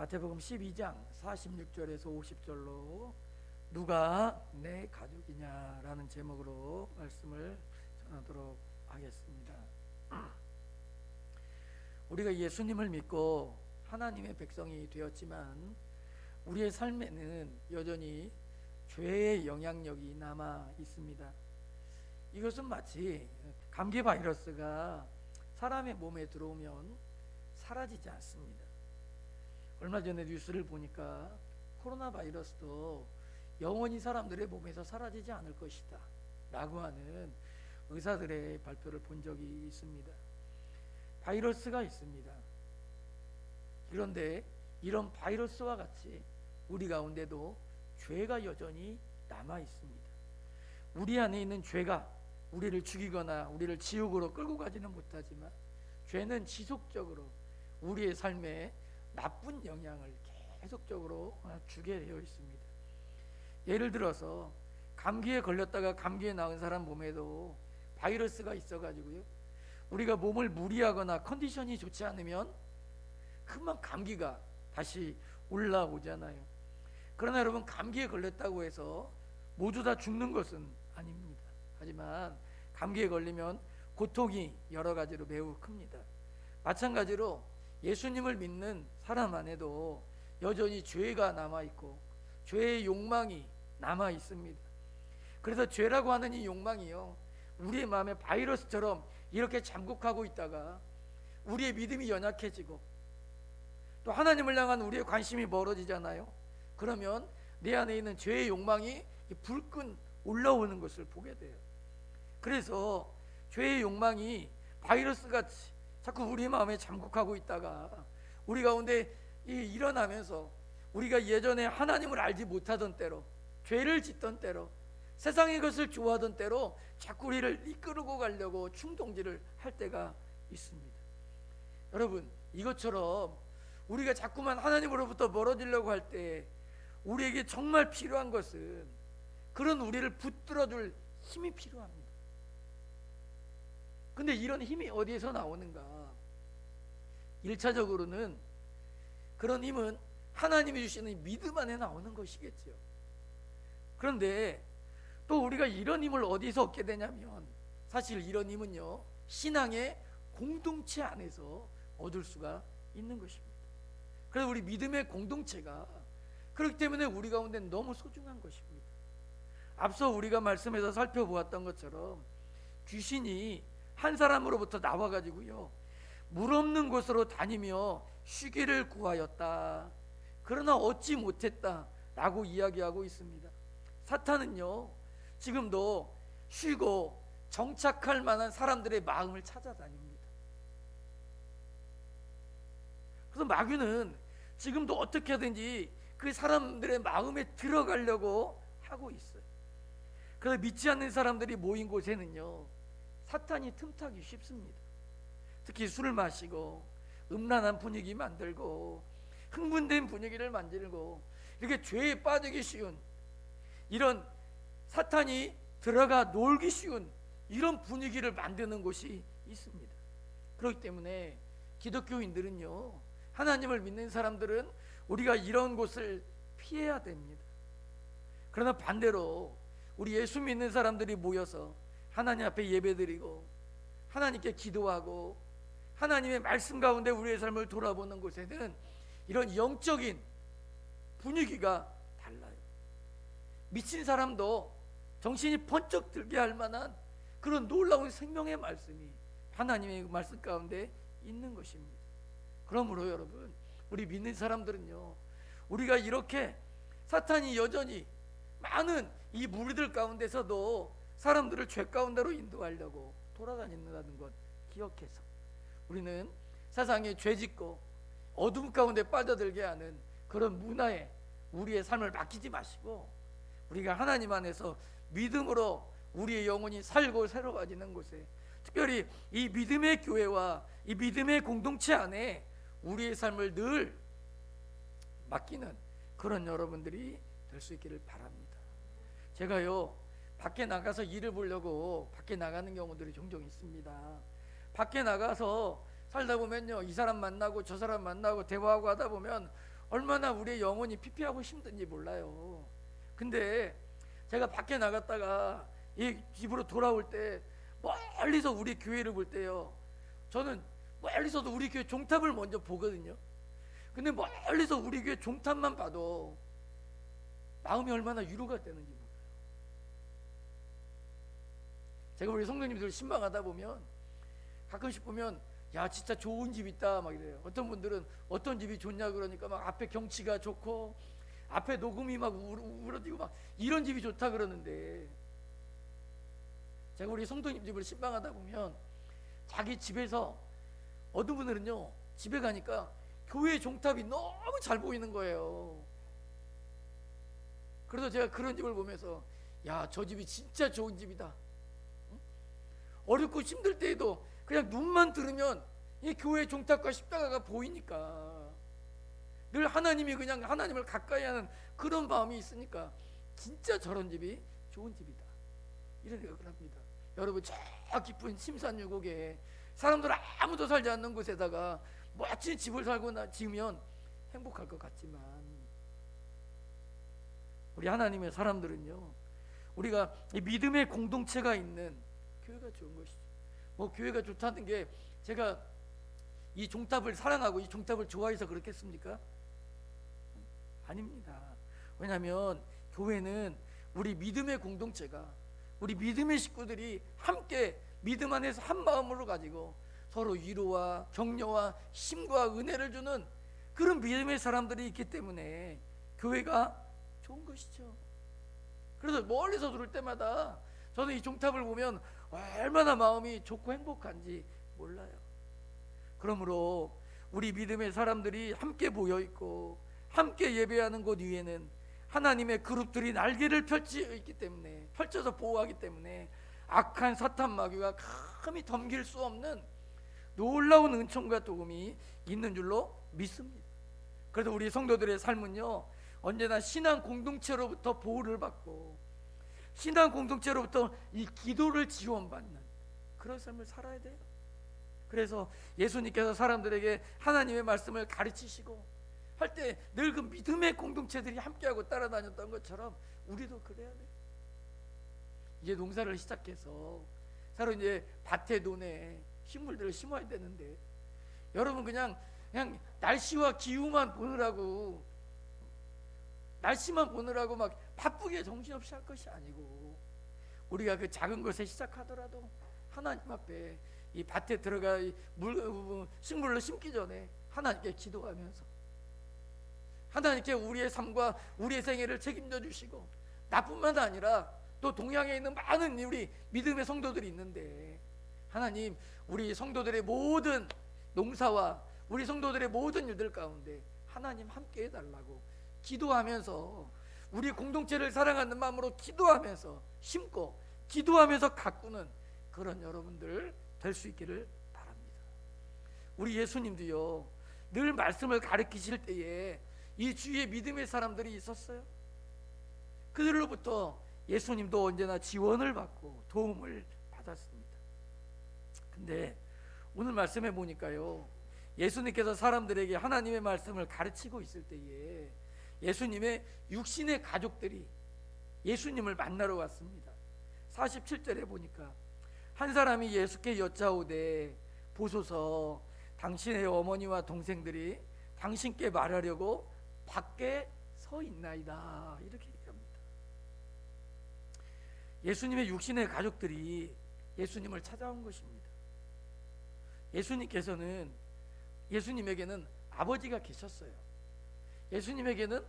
마태복음 12장 46절에서 50절로 누가 내 가족이냐라는 제목으로 말씀을 전하도록 하겠습니다. 우리가 예수님을 믿고 하나님의 백성이 되었지만 우리의 삶에는 여전히 죄의 영향력이 남아 있습니다. 이것은 마치 감기 바이러스가 사람의 몸에 들어오면 사라지지 않습니다. 얼마 전에 뉴스를 보니까 코로나 바이러스도 영원히 사람들의 몸에서 사라지지 않을 것이다 라고 하는 의사들의 발표를 본 적이 있습니다. 바이러스가 있습니다. 그런데 이런 바이러스와 같이 우리 가운데도 죄가 여전히 남아 있습니다. 우리 안에 있는 죄가 우리를 죽이거나 우리를 지옥으로 끌고 가지는 못하지만 죄는 지속적으로 우리의 삶에 나쁜 영향을 계속적으로 주게 되어 있습니다. 예를 들어서 감기에 걸렸다가 감기에 나은 사람 몸에도 바이러스가 있어가지고요, 우리가 몸을 무리하거나 컨디션이 좋지 않으면 금방 감기가 다시 올라오잖아요. 그러나 여러분, 감기에 걸렸다고 해서 모두 다 죽는 것은 아닙니다. 하지만 감기에 걸리면 고통이 여러 가지로 매우 큽니다. 마찬가지로 예수님을 믿는 사람 안에도 여전히 죄가 남아있고 죄의 욕망이 남아있습니다. 그래서 죄라고 하는 이 욕망이요, 우리의 마음에 바이러스처럼 이렇게 잠복하고 있다가 우리의 믿음이 연약해지고 또 하나님을 향한 우리의 관심이 멀어지잖아요. 그러면 내 안에 있는 죄의 욕망이 불끈 올라오는 것을 보게 돼요. 그래서 죄의 욕망이 바이러스같이 자꾸 우리 마음에 잠복하고 있다가 우리 가운데 일어나면서 우리가 예전에 하나님을 알지 못하던 때로, 죄를 짓던 때로, 세상의 것을 좋아하던 때로 자꾸 우리를 이끌고 가려고 충동질을 할 때가 있습니다. 여러분, 이것처럼 우리가 자꾸만 하나님으로부터 멀어지려고 할 때 우리에게 정말 필요한 것은 그런 우리를 붙들어줄 힘이 필요합니다. 근데 이런 힘이 어디에서 나오는가? 1차적으로는 그런 힘은 하나님이 주시는 믿음 안에 나오는 것이겠죠. 그런데 또 우리가 이런 힘을 어디서 얻게 되냐면, 사실 이런 힘은요, 신앙의 공동체 안에서 얻을 수가 있는 것입니다. 그래서 우리 믿음의 공동체가 그렇기 때문에 우리 가운데 너무 소중한 것입니다. 앞서 우리가 말씀에서 살펴보았던 것처럼 귀신이 한 사람으로부터 나와가지고요, 물 없는 곳으로 다니며 쉬기를 구하였다, 그러나 얻지 못했다 라고 이야기하고 있습니다. 사탄은요, 지금도 쉬고 정착할 만한 사람들의 마음을 찾아다닙니다. 그래서 마귀는 지금도 어떻게든지 그 사람들의 마음에 들어가려고 하고 있어요. 그래서 믿지 않는 사람들이 모인 곳에는요, 사탄이 틈타기 쉽습니다. 특히 술을 마시고 음란한 분위기 만들고 흥분된 분위기를 만들고 이렇게 죄에 빠지기 쉬운, 이런 사탄이 들어가 놀기 쉬운 이런 분위기를 만드는 곳이 있습니다. 그렇기 때문에 기독교인들은요, 하나님을 믿는 사람들은 우리가 이런 곳을 피해야 됩니다. 그러나 반대로 우리 예수 믿는 사람들이 모여서 하나님 앞에 예배드리고 하나님께 기도하고 하나님의 말씀 가운데 우리의 삶을 돌아보는 곳에는 이런 영적인 분위기가 달라요. 미친 사람도 정신이 번쩍 들게 할 만한 그런 놀라운 생명의 말씀이 하나님의 말씀 가운데 있는 것입니다. 그러므로 여러분, 우리 믿는 사람들은요, 우리가 이렇게 사탄이 여전히 많은 이 무리들 가운데서도 사람들을 죄 가운데로 인도하려고 돌아다닌다는 것 기억해서 우리는 세상에 죄짓고 어둠 가운데 빠져들게 하는 그런 문화에 우리의 삶을 맡기지 마시고, 우리가 하나님 안에서 믿음으로 우리의 영혼이 살고 새로워지는 곳에, 특별히 이 믿음의 교회와 이 믿음의 공동체 안에 우리의 삶을 늘 맡기는 그런 여러분들이 될 수 있기를 바랍니다. 제가요, 밖에 나가서 일을 보려고 밖에 나가는 경우들이 종종 있습니다. 밖에 나가서 살다 보면요, 이 사람 만나고 저 사람 만나고 대화하고 하다 보면 얼마나 우리의 영혼이 피폐하고 힘든지 몰라요. 근데 제가 밖에 나갔다가 이 집으로 돌아올 때 멀리서 우리 교회를 볼 때요, 저는 멀리서도 우리 교회 종탑을 먼저 보거든요. 근데 멀리서 우리 교회 종탑만 봐도 마음이 얼마나 위로가 되는지 몰라요. 제가 우리 성도님들 신방하다 보면 가끔씩 보면 야 진짜 좋은 집 있다 막 이래요. 어떤 분들은 어떤 집이 좋냐 그러니까 막 앞에 경치가 좋고 앞에 녹음이 막 울어지고 막 이런 집이 좋다 그러는데, 제가 우리 성도님 집을 신방하다 보면 자기 집에서 어떤 분들은요 집에 가니까 교회 종탑이 너무 잘 보이는 거예요. 그래서 제가 그런 집을 보면서 야 저 집이 진짜 좋은 집이다. 어렵고 힘들 때에도 그냥 눈만 들으면 이 교회 종탑과 십자가가 보이니까 늘 하나님이 그냥 하나님을 가까이 하는 그런 마음이 있으니까 진짜 저런 집이 좋은 집이다 이런 생각을 합니다. 여러분 저 깊은 심산유곡에 사람들 아무도 살지 않는 곳에다가 멋진 집을 지으면 행복할 것 같지만 우리 하나님의 사람들은요, 우리가 이 믿음의 공동체가 있는 교회가 좋은 것이죠. 뭐 교회가 좋다는 게 제가 이 종탑을 사랑하고 이 종탑을 좋아해서 그렇겠습니까? 아닙니다. 왜냐하면 교회는 우리 믿음의 공동체가, 우리 믿음의 식구들이 함께 믿음 안에서 한 마음으로 가지고 서로 위로와 격려와 힘과 은혜를 주는 그런 믿음의 사람들이 있기 때문에 교회가 좋은 것이죠. 그래서 멀리서 들을 때마다 저는 이 종탑을 보면 얼마나 마음이 좋고 행복한지 몰라요. 그러므로 우리 믿음의 사람들이 함께 모여 있고 함께 예배하는 곳 위에는 하나님의 그룹들이 날개를 펼쳐서 보호하기 때문에 악한 사탄 마귀가 감히 덤길 수 없는 놀라운 은총과 도움이 있는 줄로 믿습니다. 그래서 우리 성도들의 삶은요 언제나 신앙 공동체로부터 보호를 받고 신앙 공동체로부터 이 기도를 지원받는 그런 삶을 살아야 돼요. 그래서 예수님께서 사람들에게 하나님의 말씀을 가르치시고 할 때 늘 그 믿음의 공동체들이 함께하고 따라다녔던 것처럼 우리도 그래야 돼요. 이제 농사를 시작해서 서로 이제 밭에 논에 식물들을 심어야 되는데 여러분 그냥 날씨와 기후만 보느라고 날씨만 보느라고 막 바쁘게 정신없이 할 것이 아니고 우리가 그 작은 것에 시작하더라도 하나님 앞에 이 밭에 들어가 식물을 심기 전에 하나님께 기도하면서 하나님께 우리의 삶과 우리의 생애를 책임져 주시고 나뿐만 아니라 또 동양에 있는 많은 우리 믿음의 성도들이 있는데 하나님 우리 성도들의 모든 농사와 우리 성도들의 모든 일들 가운데 하나님 함께 해달라고 기도하면서 우리 공동체를 사랑하는 마음으로 기도하면서 심고 기도하면서 가꾸는 그런 여러분들 될 수 있기를 바랍니다. 우리 예수님도요 늘 말씀을 가르치실 때에 이 주위에 믿음의 사람들이 있었어요. 그들로부터 예수님도 언제나 지원을 받고 도움을 받았습니다. 근데 오늘 말씀해 보니까요 예수님께서 사람들에게 하나님의 말씀을 가르치고 있을 때에 예수님의 육신의 가족들이 예수님을 만나러 왔습니다. 47절에 보니까 한 사람이 예수께 여짜오되 보소서 당신의 어머니와 동생들이 당신께 말하려고 밖에 서 있나이다 이렇게 얘기합니다. 예수님의 육신의 가족들이 예수님을 찾아온 것입니다. 예수님에게는 아버지가 계셨어요. 예수님에게는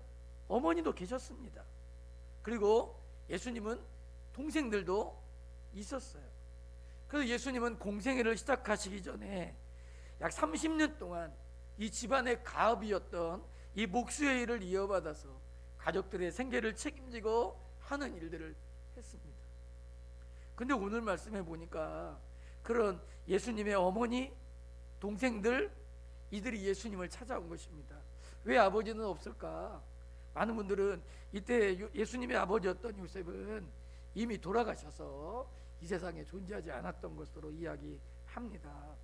어머니도 계셨습니다. 그리고 예수님은 동생들도 있었어요. 그래서 예수님은 공생애를 시작하시기 전에 약 30년 동안 이 집안의 가업이었던 이 목수의 일을 이어받아서 가족들의 생계를 책임지고 하는 일들을 했습니다. 근데 오늘 말씀해 보니까 그런 예수님의 어머니, 동생들 이들이 예수님을 찾아온 것입니다. 왜 아버지는 없을까? 많은 분들은 이때 예수님의 아버지였던 요셉은 이미 돌아가셔서 이 세상에 존재하지 않았던 것으로 이야기합니다.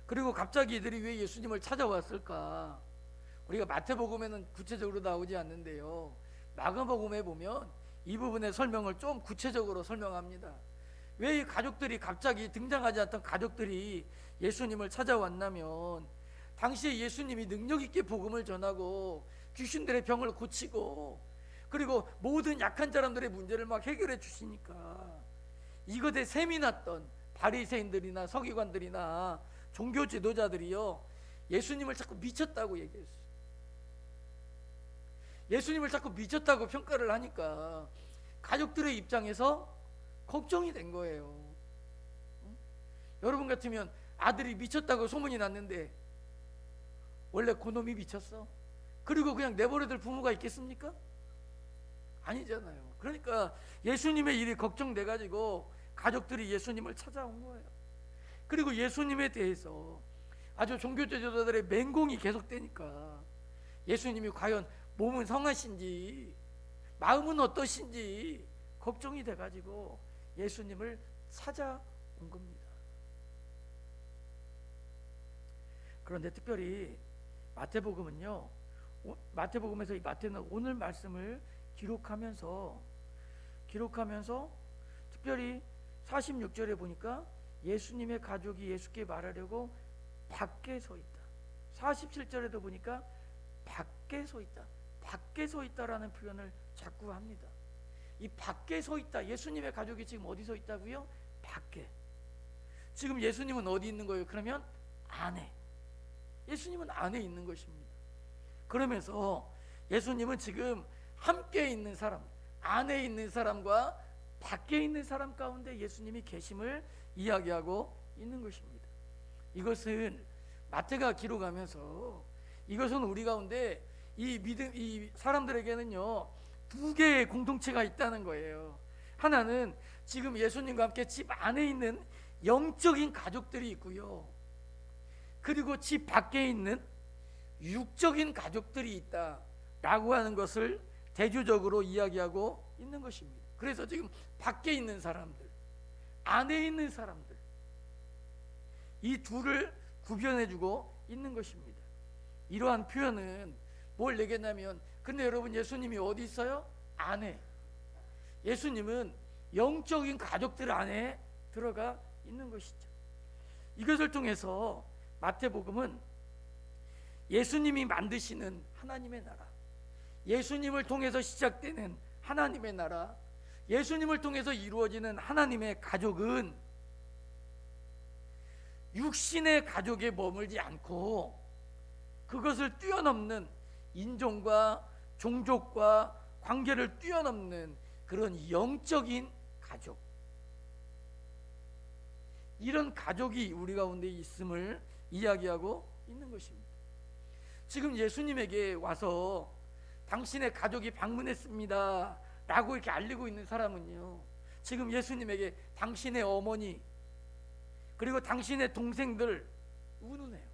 그리고 갑자기 이들이 왜 예수님을 찾아왔을까? 우리가 마태복음에는 구체적으로 나오지 않는데요, 마가복음에 보면 이 부분의 설명을 좀 구체적으로 설명합니다. 왜 이 가족들이, 갑자기 등장하지 않던 가족들이 예수님을 찾아왔냐면, 당시에 예수님이 능력 있게 복음을 전하고 귀신들의 병을 고치고 그리고 모든 약한 사람들의 문제를 막 해결해 주시니까 이것에 셈이 났던 바리새인들이나 서기관들이나 종교 지도자들이요, 예수님을 자꾸 미쳤다고 얘기했어요. 예수님을 자꾸 미쳤다고 평가를 하니까 가족들의 입장에서 걱정이 된 거예요. 응? 여러분 같으면 아들이 미쳤다고 소문이 났는데 원래 그놈이 미쳤어? 그리고 그냥 내버려둘 부모가 있겠습니까? 아니잖아요. 그러니까 예수님의 일이 걱정돼 가지고 가족들이 예수님을 찾아온 거예요. 그리고 예수님에 대해서 아주 종교 지도자들의 맹공이 계속되니까 예수님이 과연 몸은 성하신지 마음은 어떠신지 걱정이 돼 가지고 예수님을 찾아온 겁니다. 그런데 특별히 마태복음은요, 마태복음에서 이 마태는 오늘 말씀을 기록하면서 특별히 46절에 보니까 예수님의 가족이 예수께 말하려고 밖에 서 있다. 47절에도 보니까 밖에 서 있다. 밖에 서 있다라는 표현을 자꾸 합니다. 이 밖에 서 있다, 예수님의 가족이 지금 어디 서 있다고요? 밖에. 지금 예수님은 어디 있는 거예요? 그러면 안에. 예수님은 안에 있는 것입니다. 그러면서 예수님은 지금 함께 있는 사람, 안에 있는 사람과 밖에 있는 사람 가운데 예수님이 계심을 이야기하고 있는 것입니다. 이것은 마태가 기록하면서 이것은 우리 가운데 이 사람들에게는요, 두 개의 공동체가 있다는 거예요. 하나는 지금 예수님과 함께 집 안에 있는 영적인 가족들이 있고요, 그리고 집 밖에 있는 육적인 가족들이 있다라고 하는 것을 대조적으로 이야기하고 있는 것입니다. 그래서 지금 밖에 있는 사람들, 안에 있는 사람들, 이 둘을 구별해주고 있는 것입니다. 이러한 표현은 뭘 얘기했냐면, 근데 여러분 예수님이 어디 있어요? 안에. 예수님은 영적인 가족들 안에 들어가 있는 것이죠. 이것을 통해서 마태복음은 예수님이 만드시는 하나님의 나라, 예수님을 통해서 시작되는 하나님의 나라, 예수님을 통해서 이루어지는 하나님의 가족은 육신의 가족에 머물지 않고 그것을 뛰어넘는 인종과 종족과 관계를 뛰어넘는 그런 영적인 가족, 이런 가족이 우리 가운데 있음을 이야기하고 있는 것입니다. 지금 예수님에게 와서 당신의 가족이 방문했습니다 라고 이렇게 알리고 있는 사람은요, 지금 예수님에게 당신의 어머니 그리고 당신의 동생들 운운해요.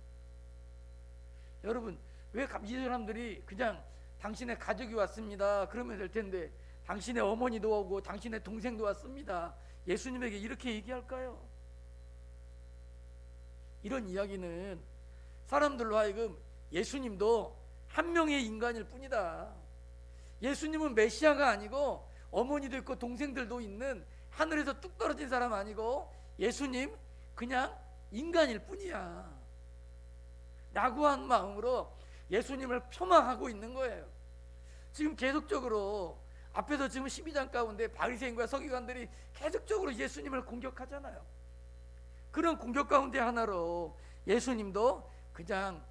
여러분, 왜 이 사람들이 그냥 당신의 가족이 왔습니다 그러면 될 텐데 당신의 어머니도 오고 당신의 동생도 왔습니다 예수님에게 이렇게 얘기할까요? 이런 이야기는 사람들로 하여금 예수님도 한 명의 인간일 뿐이다, 예수님은 메시아가 아니고 어머니도 있고 동생들도 있는 하늘에서 뚝 떨어진 사람 아니고 예수님 그냥 인간일 뿐이야 라고 한 마음으로 예수님을 폄하하고 있는 거예요. 지금 계속적으로 앞에서 지금 12장 가운데 바리새인과 서기관들이 계속적으로 예수님을 공격하잖아요. 그런 공격 가운데 하나로 예수님도 그냥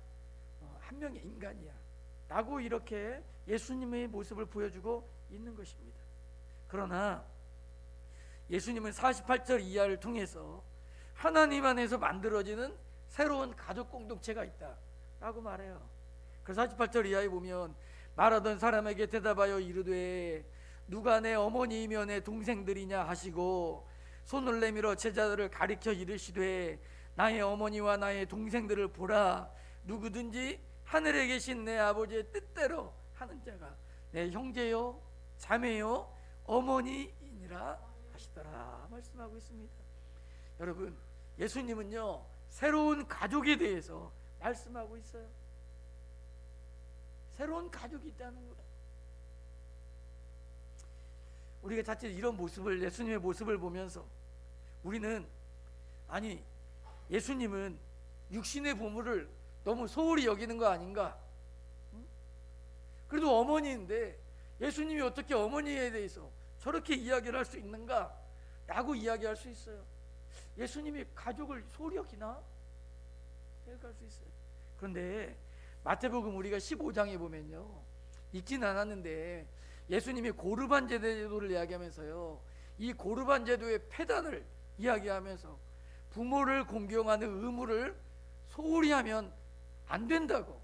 한 명의 인간이야 라고 이렇게 예수님의 모습을 보여주고 있는 것입니다. 그러나 예수님은 48절 이하를 통해서 하나님 안에서 만들어지는 새로운 가족 공동체가 있다 라고 말해요. 그래서 48절 이하에 보면 말하던 사람에게 대답하여 이르되 누가 내 어머니이며 내 동생들이냐 하시고 손을 내밀어 제자들을 가리켜 이르시되 나의 어머니와 나의 동생들을 보라, 누구든지 하늘에 계신 내 아버지의 뜻대로 하는 자가 내 형제요 자매요 어머니이니라 하시더라 말씀하고 있습니다. 여러분, 예수님은요 새로운 가족에 대해서 말씀하고 있어요. 새로운 가족이 있다는 거예요. 우리가 자칫 이런 모습을, 예수님의 모습을 보면서 우리는, 아니 예수님은 육신의 부모를 너무 소홀히 여기는 거 아닌가? 그래도 어머니인데 예수님이 어떻게 어머니에 대해서 저렇게 이야기를 할 수 있는가? 라고 이야기할 수 있어요. 예수님이 가족을 소홀히 여기나? 생각할 수 있어요. 그런데 마태복음 우리가 15장에 보면요, 읽진 않았는데 예수님이 고르반 제도를 이야기하면서요, 이 고르반 제도의 폐단을 이야기하면서 부모를 공경하는 의무를 소홀히 하면 안 된다고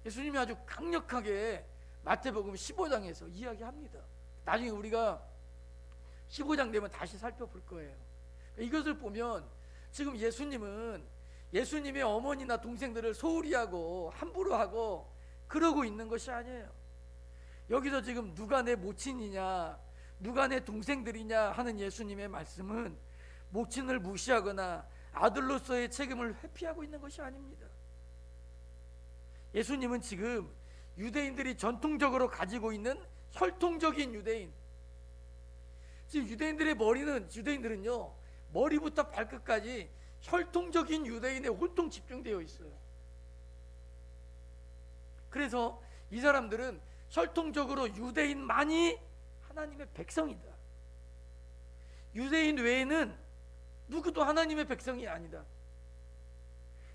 예수님이 아주 강력하게 마태복음 15장에서 이야기합니다. 나중에 우리가 15장 되면 다시 살펴볼 거예요. 이것을 보면 지금 예수님은 예수님의 어머니나 동생들을 소홀히 하고 함부로 하고 그러고 있는 것이 아니에요. 여기서 지금 누가 내 모친이냐, 누가 내 동생들이냐 하는 예수님의 말씀은 모친을 무시하거나 아들로서의 책임을 회피하고 있는 것이 아닙니다. 예수님은 지금 유대인들이 전통적으로 가지고 있는 혈통적인 유대인, 지금 유대인들은요 머리부터 발끝까지 혈통적인 유대인에 온통 집중되어 있어요. 그래서 이 사람들은 혈통적으로 유대인만이 하나님의 백성이다. 유대인 외에는 누구도 하나님의 백성이 아니다.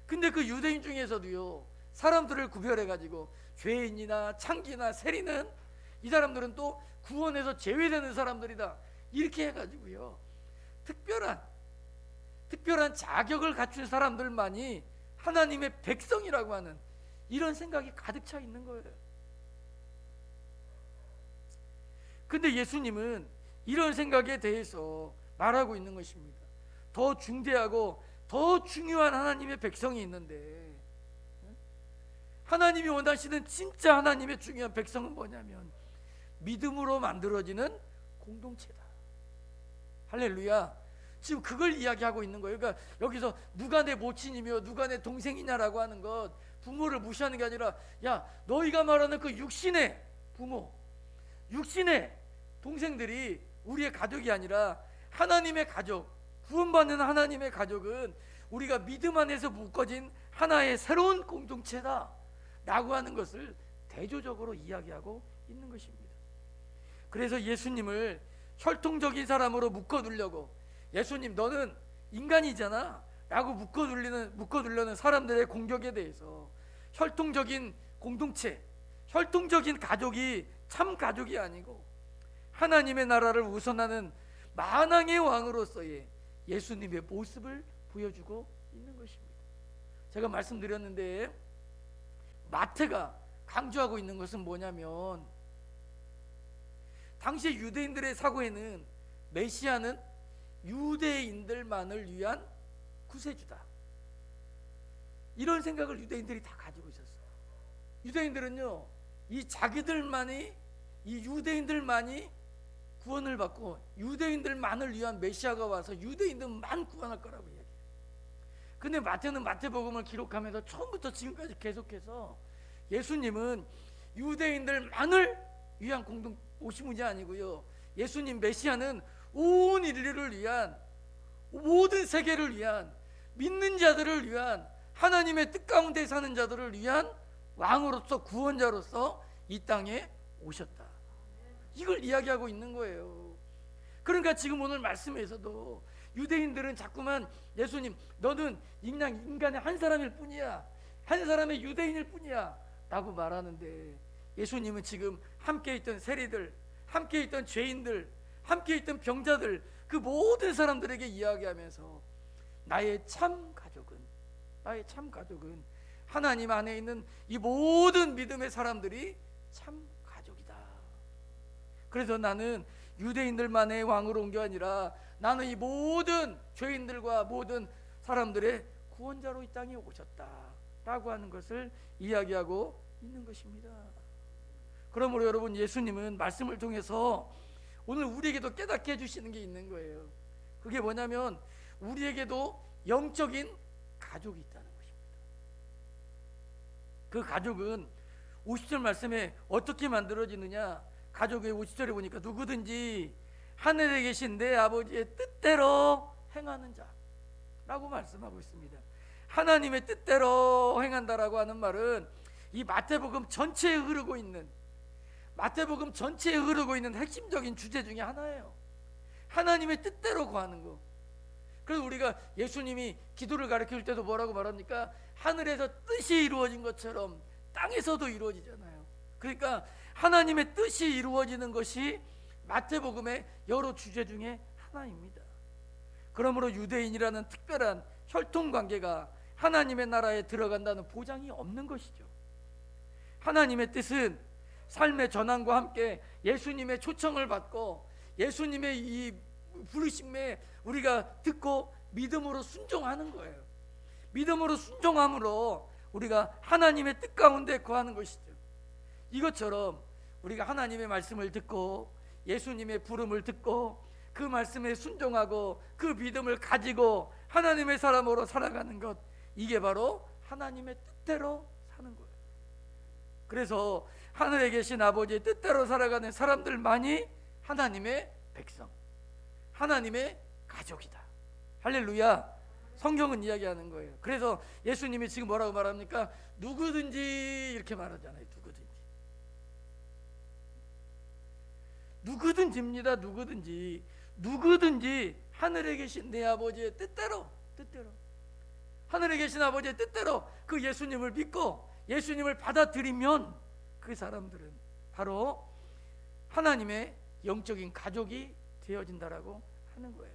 근데 그 유대인 중에서도요, 사람들을 구별해 가지고 죄인이나 창기나 세리는 이 사람들은 또 구원에서 제외되는 사람들이다, 이렇게 해가지고요 특별한 자격을 갖춘 사람들만이 하나님의 백성이라고 하는 이런 생각이 가득 차 있는 거예요. 근데 예수님은 이런 생각에 대해서 말하고 있는 것입니다. 더 중대하고 더 중요한 하나님의 백성이 있는데, 하나님이 원하시는 진짜 하나님의 중요한 백성은 뭐냐면 믿음으로 만들어지는 공동체다. 할렐루야. 지금 그걸 이야기하고 있는 거예요. 그러니까 여기서 누가 내 모친이며 누가 내 동생이냐라고 하는 것, 부모를 무시하는 게 아니라, 야, 너희가 말하는 그 육신의 부모, 육신의 동생들이 우리의 가족이 아니라 하나님의 가족, 구원받는 하나님의 가족은 우리가 믿음 안에서 묶어진 하나의 새로운 공동체다 라고 하는 것을 대조적으로 이야기하고 있는 것입니다. 그래서 예수님을 혈통적인 사람으로 묶어두려고, 예수님 너는 인간이잖아 라고 묶어두려는 사람들의 공격에 대해서 혈통적인 공동체, 혈통적인 가족이 참 가족이 아니고 하나님의 나라를 우선하는 만왕의 왕으로서의 예수님의 모습을 보여주고 있는 것입니다. 제가 말씀드렸는데 마태가 강조하고 있는 것은 뭐냐면, 당시 유대인들의 사고에는 메시아는 유대인들만을 위한 구세주다, 이런 생각을 유대인들이 다 가지고 있었어요. 유대인들은요, 이 유대인들만이 구원을 받고 유대인들만을 위한 메시아가 와서 유대인들만 구원할 거라고 얘기해요. 근데 마태는 마태복음을 기록하면서 처음부터 지금까지 계속해서 예수님은 유대인들만을 위한 오심이 아니고요, 예수님 메시아는 온 인류를 위한, 모든 세계를 위한, 믿는 자들을 위한, 하나님의 뜻 가운데 사는 자들을 위한 왕으로서, 구원자로서 이 땅에 오셨다, 이걸 이야기하고 있는 거예요. 그러니까 지금 오늘 말씀에서도 유대인들은 자꾸만 예수님 너는 그냥 인간의 한 사람일 뿐이야, 한 사람의 유대인일 뿐이야 라고 말하는데, 예수님은 지금 함께 있던 세리들, 함께 있던 죄인들, 함께 있던 병자들, 그 모든 사람들에게 이야기하면서 나의 참 가족은 하나님 안에 있는 이 모든 믿음의 사람들이 참 가족이다. 그래서 나는 유대인들만의 왕으로 온 게 아니라 나는 이 모든 죄인들과 모든 사람들의 구원자로 이 땅에 오셨다 라고 하는 것을 이야기하고 있는 것입니다. 그러므로 여러분, 예수님은 말씀을 통해서 오늘 우리에게도 깨닫게 해주시는 게 있는 거예요. 그게 뭐냐면 우리에게도 영적인 가족이 있다는 것입니다. 그 가족은 50절 말씀에 어떻게 만들어지느냐, 가족의 50절에 보니까 누구든지 하늘에 계신 내 아버지의 뜻대로 행하는 자라고 말씀하고 있습니다. 하나님의 뜻대로 행한다라고 하는 말은 이 마태복음 전체에 흐르고 있는 핵심적인 주제 중에 하나예요. 하나님의 뜻대로 구하는 거. 그래서 우리가 예수님이 기도를 가르칠 때도 뭐라고 말합니까? 하늘에서 뜻이 이루어진 것처럼 땅에서도 이루어지잖아요. 그러니까 하나님의 뜻이 이루어지는 것이 마태복음의 여러 주제 중에 하나입니다. 그러므로 유대인이라는 특별한 혈통관계가 하나님의 나라에 들어간다는 보장이 없는 것이죠. 하나님의 뜻은 삶의 전환과 함께 예수님의 초청을 받고 예수님의 이 부르심에 우리가 듣고 믿음으로 순종하는 거예요. 믿음으로 순종함으로 우리가 하나님의 뜻 가운데 거하는 것이죠. 이것처럼 우리가 하나님의 말씀을 듣고 예수님의 부름을 듣고 그 말씀에 순종하고 그 믿음을 가지고 하나님의 사람으로 살아가는 것, 이게 바로 하나님의 뜻대로 사는 거예요. 그래서 하늘에 계신 아버지의 뜻대로 살아가는 사람들만이 하나님의 백성, 하나님의 가족이다. 할렐루야. 성경은 이야기하는 거예요. 그래서 예수님이 지금 뭐라고 말합니까? 누구든지 이렇게 말하잖아요. 누구든지입니다. 누구든지 하늘에 계신 내 아버지의 뜻대로 하늘에 계신 아버지의 뜻대로 그 예수님을 믿고 예수님을 받아들이면 그 사람들은 바로 하나님의 영적인 가족이 되어진다라고 하는 거예요.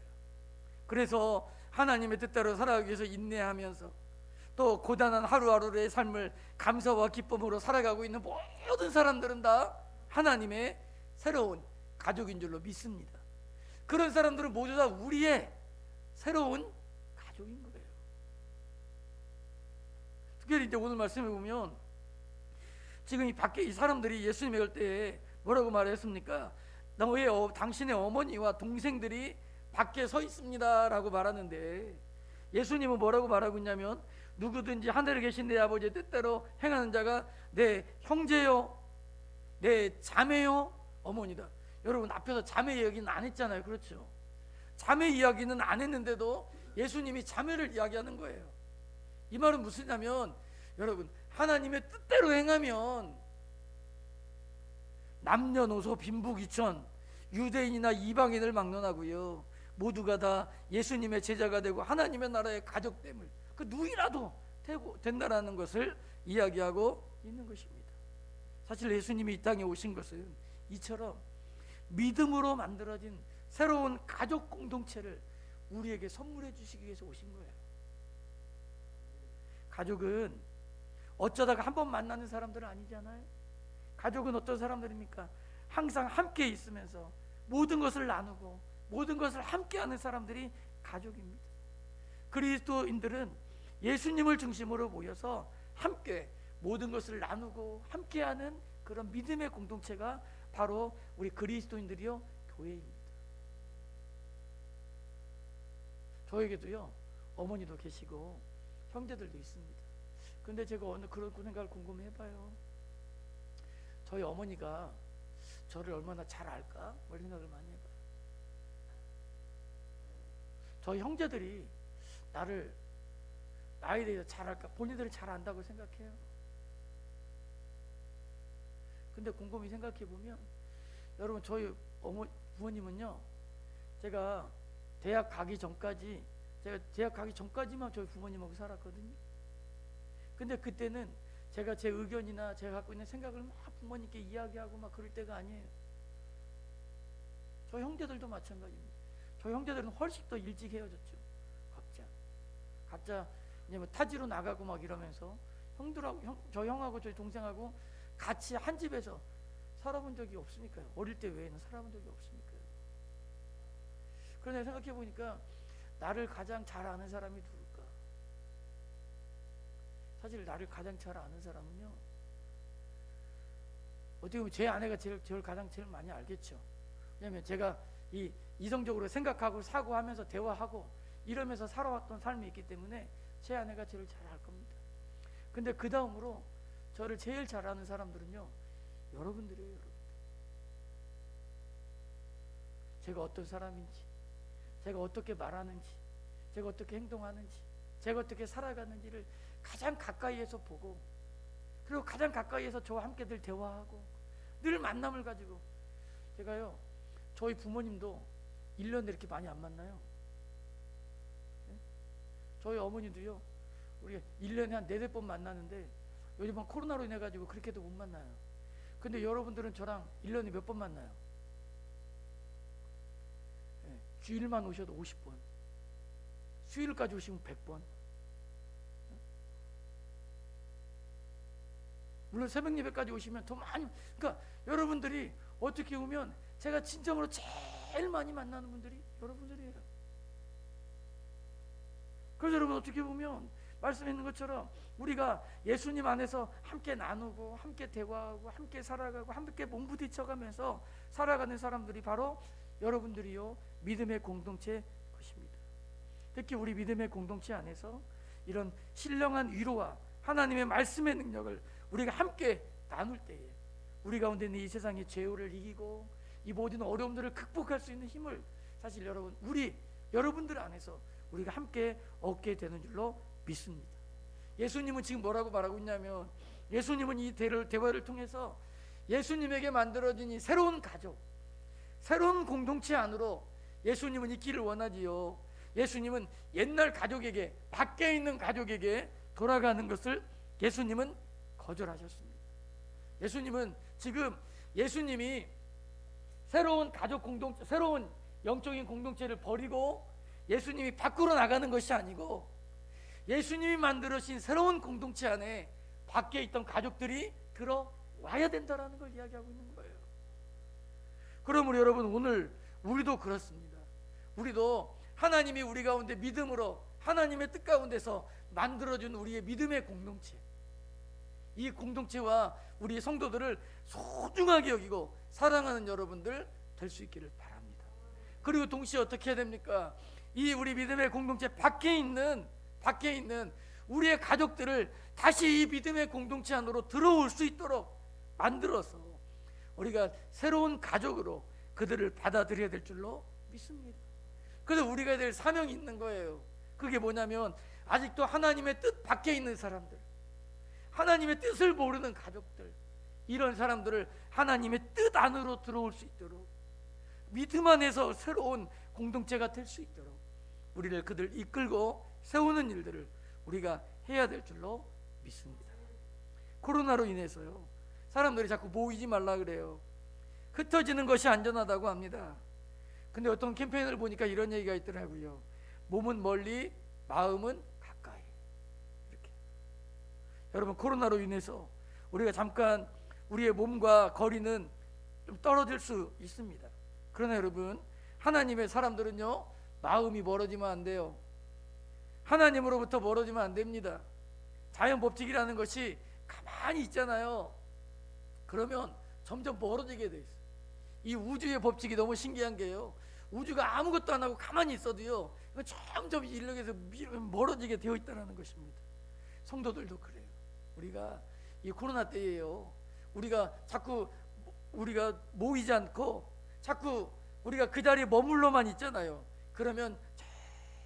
그래서 하나님의 뜻대로 살아가기 위해서 인내하면서 또 고단한 하루하루의 삶을 감사와 기쁨으로 살아가고 있는 모든 사람들은 다 하나님의 새로운 가족인 줄로 믿습니다. 그런 사람들은 모두 다 우리의 새로운 가족인 거예요. 특별히 이제 오늘 말씀해 보면 지금 이 밖에 이 사람들이 예수님의 올 때에 뭐라고 말했습니까? 당신의 어머니와 동생들이 밖에 서 있습니다라고 말하는데 예수님은 뭐라고 말하고 있냐면 누구든지 하늘에 계신 내 아버지의 뜻대로 행하는 자가 내 형제요, 내 자매요, 어머니다. 여러분 앞에서 자매 이야기는 안 했잖아요. 그렇죠? 자매 이야기는 안 했는데도 예수님이 자매를 이야기하는 거예요. 이 말은 무엇이냐면 여러분 하나님의 뜻대로 행하면 남녀노소 빈부귀천 유대인이나 이방인을 막론하고요 모두가 다 예수님의 제자가 되고 하나님의 나라의 가족됨을 그 누구라도 된다라는 것을 이야기하고 있는 것입니다. 사실 예수님이 이 땅에 오신 것은 이처럼 믿음으로 만들어진 새로운 가족 공동체를 우리에게 선물해 주시기 위해서 오신 거예요. 가족은 어쩌다가 한 번 만나는 사람들은 아니잖아요. 가족은 어떤 사람들입니까? 항상 함께 있으면서 모든 것을 나누고 모든 것을 함께하는 사람들이 가족입니다. 그리스도인들은 예수님을 중심으로 모여서 함께 모든 것을 나누고 함께하는 그런 믿음의 공동체가 바로 우리 그리스도인들이요 교회입니다. 저에게도요 어머니도 계시고 형제들도 있습니다. 근데 제가 어느 그런 생각을 궁금해 해봐요. 저희 어머니가 저를 얼마나 잘 알까? 뭐 생각을 많이 해봐요. 저희 형제들이 나에 대해서 잘 알까? 본인들이 잘 안다고 생각해요. 근데 곰곰이 생각해 보면 여러분 저희 부모님은요 제가 대학 가기 전까지만 저희 부모님하고 살았거든요. 근데 그때는 제가 제 의견이나 제가 갖고 있는 생각을 막 부모님께 이야기하고 막 그럴 때가 아니에요. 저희 형제들도 마찬가지입니다. 저희 형제들은 훨씬 더 일찍 헤어졌죠. 각자 왜냐면 타지로 나가고 막 이러면서 저희 형하고 저희 동생하고 같이 한 집에서 살아본 적이 없으니까요. 어릴 때 외에는 살아본 적이 없으니까요. 그런데 생각해 보니까 나를 가장 잘 아는 사람이 누굴까? 사실 나를 가장 잘 아는 사람은요 어떻게 보면 제 아내가 저를 가장 제일 많이 알겠죠. 왜냐하면 제가 이성적으로 생각하고 사고하면서 대화하고 이러면서 살아왔던 삶이 있기 때문에 제 아내가 저를 잘 알 겁니다. 근데 그 다음으로 저를 제일 잘 아는 사람들은요, 여러분들이에요. 여러분. 제가 어떤 사람인지, 제가 어떻게 말하는지, 제가 어떻게 행동하는지, 제가 어떻게 살아가는지를 가장 가까이에서 보고, 그리고 가장 가까이에서 저와 함께 늘 대화하고 늘 만남을 가지고, 제가요, 저희 부모님도 1년에 이렇게 많이 안 만나요. 네? 저희 어머니도요, 우리 1년에 한 4-4번 만나는데 요즘은 코로나로 인해 가지고 그렇게도 못 만나요. 근데 여러분들은 저랑 1년에 몇 번 만나요? 네, 주일만 오셔도 50번, 수요일까지 오시면 100번. 물론 새벽 예배까지 오시면 더 많이. 그러니까 여러분들이 어떻게 보면 제가 진정으로 제일 많이 만나는 분들이 여러분들이에요. 그래서 여러분, 어떻게 보면 말씀했는 것처럼 우리가 예수님 안에서 함께 나누고 함께 대화하고 함께 살아가고 함께 몸부딪혀가면서 살아가는 사람들이 바로 여러분들이요, 믿음의 공동체 것입니다. 특히 우리 믿음의 공동체 안에서 이런 신령한 위로와 하나님의 말씀의 능력을 우리가 함께 나눌 때에 우리 가운데 있는 이 세상의 죄를 이기고 이 모든 어려움들을 극복할 수 있는 힘을 사실 여러분들 안에서 우리가 함께 얻게 되는 줄로 믿습니다. 예수님은 지금 뭐라고 말하고 있냐면, 예수님은 이 대화를 통해서 예수님에게 만들어진 이 새로운 가족, 새로운 공동체 안으로 예수님은 있기를 원하지요. 예수님은 옛날 가족에게, 밖에 있는 가족에게 돌아가는 것을 예수님은 거절하셨습니다. 예수님은 지금 예수님이 새로운 가족 공동체, 새로운 영적인 공동체를 버리고 예수님이 밖으로 나가는 것이 아니고, 예수님이 만들어진 새로운 공동체 안에 밖에 있던 가족들이 들어와야 된다라는 걸 이야기하고 있는 거예요. 그러므로 여러분, 오늘 우리도 그렇습니다. 우리도 하나님이 우리 가운데 믿음으로 하나님의 뜻 가운데서 만들어준 우리의 믿음의 공동체, 이 공동체와 우리 성도들을 소중하게 여기고 사랑하는 여러분들 될 수 있기를 바랍니다. 그리고 동시에 어떻게 해야 됩니까? 이 우리 믿음의 공동체 밖에 있는 우리의 가족들을 다시 이 믿음의 공동체 안으로 들어올 수 있도록 만들어서 우리가 새로운 가족으로 그들을 받아들여야 될 줄로 믿습니다. 그래서 우리가 해야 될 사명이 있는 거예요. 그게 뭐냐면, 아직도 하나님의 뜻 밖에 있는 사람들, 하나님의 뜻을 모르는 가족들, 이런 사람들을 하나님의 뜻 안으로 들어올 수 있도록, 믿음 안에서 새로운 공동체가 될 수 있도록 우리를 그들 이끌고 세우는 일들을 우리가 해야 될 줄로 믿습니다. 코로나로 인해서요, 사람들이 자꾸 모이지 말라 그래요. 흩어지는 것이 안전하다고 합니다. 근데 어떤 캠페인을 보니까 이런 얘기가 있더라고요. 몸은 멀리, 마음은 가까이. 이렇게. 여러분, 코로나로 인해서 우리가 잠깐 우리의 몸과 거리는 좀 떨어질 수 있습니다. 그러나 여러분, 하나님의 사람들은요, 마음이 멀어지면 안 돼요. 하나님으로부터 멀어지면 안 됩니다. 자연 법칙이라는 것이 가만히 있잖아요. 그러면 점점 멀어지게 돼 있어요. 이 우주의 법칙이 너무 신기한 게요, 우주가 아무것도 안 하고 가만히 있어도요, 점점 인력에서 멀어지게 되어 있다는 것입니다. 성도들도 그래요. 우리가 이 코로나 때예요, 우리가 자꾸 우리가 모이지 않고 자꾸 우리가 그 자리에 머물러만 있잖아요. 그러면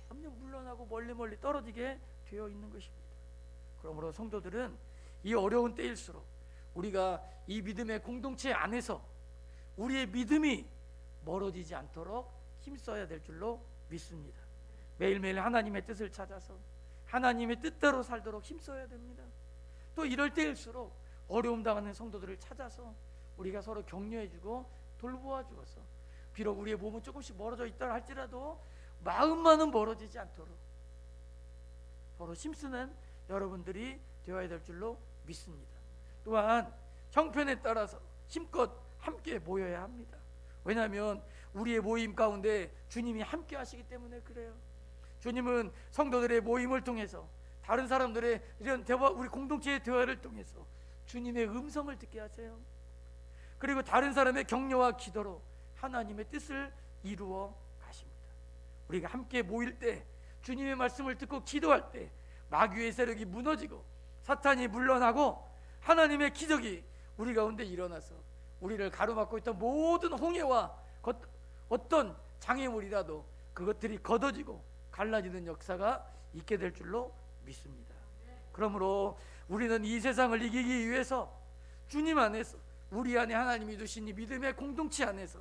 점점 물러나고 멀리 떨어지게 되어 있는 것입니다. 그러므로 성도들은 이 어려운 때일수록 우리가 이 믿음의 공동체 안에서 우리의 믿음이 멀어지지 않도록 힘써야 될 줄로 믿습니다. 매일매일 하나님의 뜻을 찾아서 하나님의 뜻대로 살도록 힘써야 됩니다. 또 이럴 때일수록 어려움 당하는 성도들을 찾아서 우리가 서로 격려해주고 돌보아 주어서, 비록 우리의 몸은 조금씩 멀어져 있다 할지라도 마음만은 멀어지지 않도록 서로 힘쓰는 여러분들이 되어야 될 줄로 믿습니다. 또한 형편에 따라서 힘껏 함께 모여야 합니다. 왜냐하면 우리의 모임 가운데 주님이 함께 하시기 때문에 그래요. 주님은 성도들의 모임을 통해서, 다른 사람들의 이런 대화, 우리 공동체의 대화를 통해서 주님의 음성을 듣게 하세요. 그리고 다른 사람의 격려와 기도로 하나님의 뜻을 이루어 가십니다. 우리가 함께 모일 때, 주님의 말씀을 듣고 기도할 때 마귀의 세력이 무너지고 사탄이 물러나고 하나님의 기적이 우리 가운데 일어나서 우리를 가로막고 있던 모든 홍해와 어떤 장애물이라도 그것들이 걷어지고 갈라지는 역사가 있게 될 줄로 믿습니다. 그러므로 우리는 이 세상을 이기기 위해서 주님 안에서, 우리 안에 하나님이 두신 이 믿음의 공동체 안에서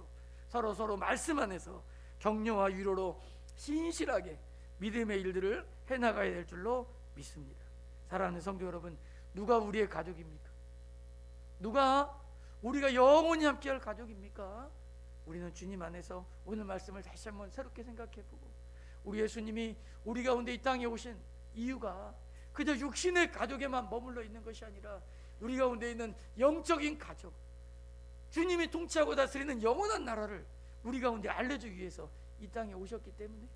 서로 말씀 안에서 격려와 위로로 신실하게 믿음의 일들을 해나가야 될 줄로 믿습니다. 사랑하는 성도 여러분, 누가 우리의 가족입니까? 누가 우리가 영원히 함께할 가족입니까? 우리는 주님 안에서 오늘 말씀을 다시 한번 새롭게 생각해보고, 우리 예수님이 우리 가운데 이 땅에 오신 이유가 그저 육신의 가족에만 머물러 있는 것이 아니라 우리 가운데 있는 영적인 가족, 주님이 통치하고 다스리는 영원한 나라를 우리 가운데 알려주기 위해서 이 땅에 오셨기 때문에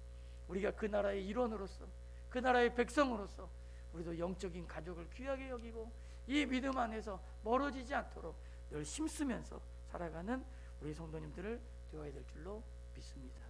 우리가 그 나라의 일원으로서, 그 나라의 백성으로서 우리도 영적인 가족을 귀하게 여기고 이 믿음 안에서 멀어지지 않도록 늘 힘쓰면서 살아가는 우리 성도님들을 되어야 될 줄로 믿습니다.